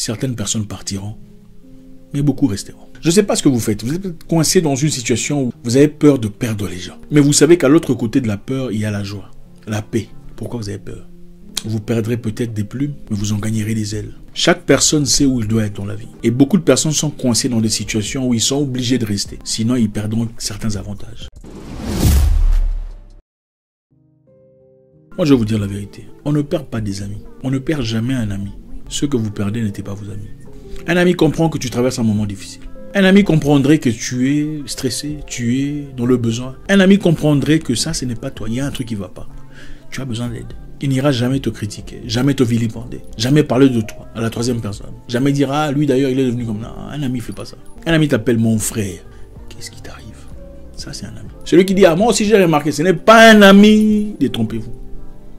Certaines personnes partiront, mais beaucoup resteront. Je ne sais pas ce que vous faites. Vous êtes coincé dans une situation où vous avez peur de perdre les gens. Mais vous savez qu'à l'autre côté de la peur, il y a la joie, la paix. Pourquoi vous avez peur? Vous perdrez peut-être des plumes, mais vous en gagnerez des ailes. Chaque personne sait où il doit être dans la vie. Et beaucoup de personnes sont coincées dans des situations où ils sont obligés de rester. Sinon, ils perdront certains avantages. Moi, je vais vous dire la vérité. On ne perd pas des amis. On ne perd jamais un ami. Ceux que vous perdez n'étaient pas vos amis. Un ami comprend que tu traverses un moment difficile. Un ami comprendrait que tu es stressé, tu es dans le besoin. Un ami comprendrait que ça, ce n'est pas toi. Il y a un truc qui ne va pas. Tu as besoin d'aide. Il n'ira jamais te critiquer, jamais te vilipender, jamais parler de toi à la troisième personne. Jamais dire, ah, lui d'ailleurs, il est devenu comme ça. Un ami ne fait pas ça. Un ami t'appelle mon frère. Qu'est-ce qui t'arrive? Ça, c'est un ami. Celui qui dit, ah, moi aussi j'ai remarqué, ce n'est pas un ami. Détrompez-vous.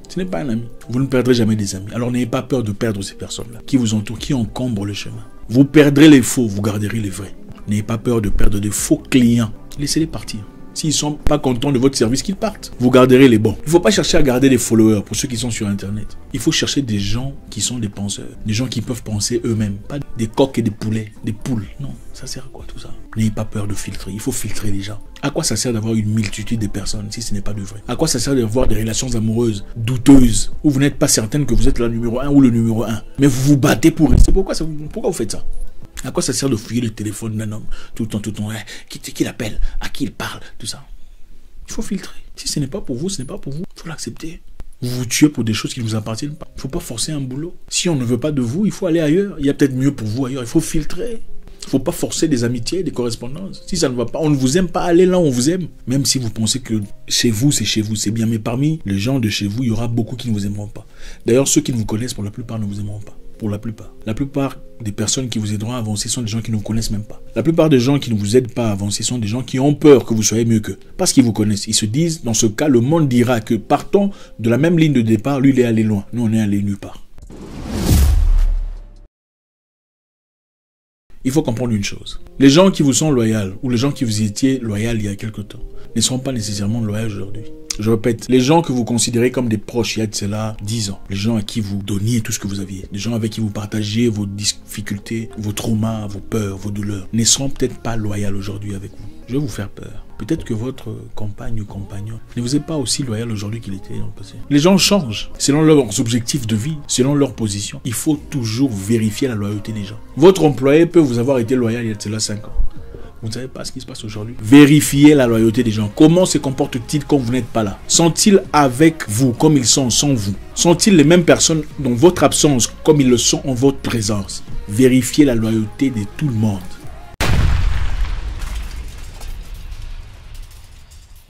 Ce n'est pas un ami. Vous ne perdrez jamais des amis. Alors n'ayez pas peur de perdre ces personnes-là qui vous entourent, qui encombrent le chemin. Vous perdrez les faux, vous garderez les vrais. N'ayez pas peur de perdre des faux clients. Laissez-les partir. S'ils ne sont pas contents de votre service, qu'ils partent. Vous garderez les bons. Il ne faut pas chercher à garder des followers pour ceux qui sont sur Internet. Il faut chercher des gens qui sont des penseurs. Des gens qui peuvent penser eux-mêmes. Pas des coqs et des poulets, des poules. Non, ça sert à quoi tout ça? N'ayez pas peur de filtrer. Il faut filtrer les gens. À quoi ça sert d'avoir une multitude de personnes si ce n'est pas de vrai? À quoi ça sert d'avoir des relations amoureuses, douteuses, où vous n'êtes pas certaine que vous êtes le numéro 1 ou le numéro 1? Mais vous vous battez pour rester. Pourquoi vous faites ça? À quoi ça sert de fouiller le téléphone d'un homme tout le temps, qui l'appelle, à qui il parle, tout ça? Il faut filtrer. Si ce n'est pas pour vous, ce n'est pas pour vous. Il faut l'accepter. Vous vous tuez pour des choses qui ne vous appartiennent pas. Il ne faut pas forcer un boulot. Si on ne veut pas de vous, il faut aller ailleurs. Il y a peut-être mieux pour vous ailleurs. Il faut filtrer. Il ne faut pas forcer des amitiés, des correspondances. Si ça ne va pas, on ne vous aime pas, allez là où on vous aime. Même si vous pensez que chez vous, c'est bien. Mais parmi les gens de chez vous, il y aura beaucoup qui ne vous aimeront pas. D'ailleurs, ceux qui vous connaissent, pour la plupart, ne vous aimeront pas. Pour la plupart. La plupart des personnes qui vous aideront à avancer sont des gens qui ne vous connaissent même pas. La plupart des gens qui ne vous aident pas à avancer sont des gens qui ont peur que vous soyez mieux qu'eux. Parce qu'ils vous connaissent. Ils se disent, dans ce cas, le monde dira que partons de la même ligne de départ, lui il est allé loin. Nous on est allé nulle part. Il faut comprendre une chose. Les gens qui vous sont loyaux, ou les gens qui vous étiez loyaux il y a quelque temps, ne seront pas nécessairement loyaux aujourd'hui. Je répète, les gens que vous considérez comme des proches il y a de cela 10 ans, les gens à qui vous donniez tout ce que vous aviez, les gens avec qui vous partagiez vos difficultés, vos traumas, vos peurs, vos douleurs, ne seront peut-être pas loyaux aujourd'hui avec vous. Je vais vous faire peur. Peut-être que votre compagne ou compagnon ne vous est pas aussi loyal aujourd'hui qu'il était dans le passé. Les gens changent selon leurs objectifs de vie, selon leur position. Il faut toujours vérifier la loyauté des gens. Votre employé peut vous avoir été loyal il y a de cela 5 ans. Vous ne savez pas ce qui se passe aujourd'hui. Vérifiez la loyauté des gens. Comment se comportent-ils quand vous n'êtes pas là? Sont-ils avec vous comme ils sont sans vous? Sont-ils les mêmes personnes dans votre absence comme ils le sont en votre présence? Vérifiez la loyauté de tout le monde.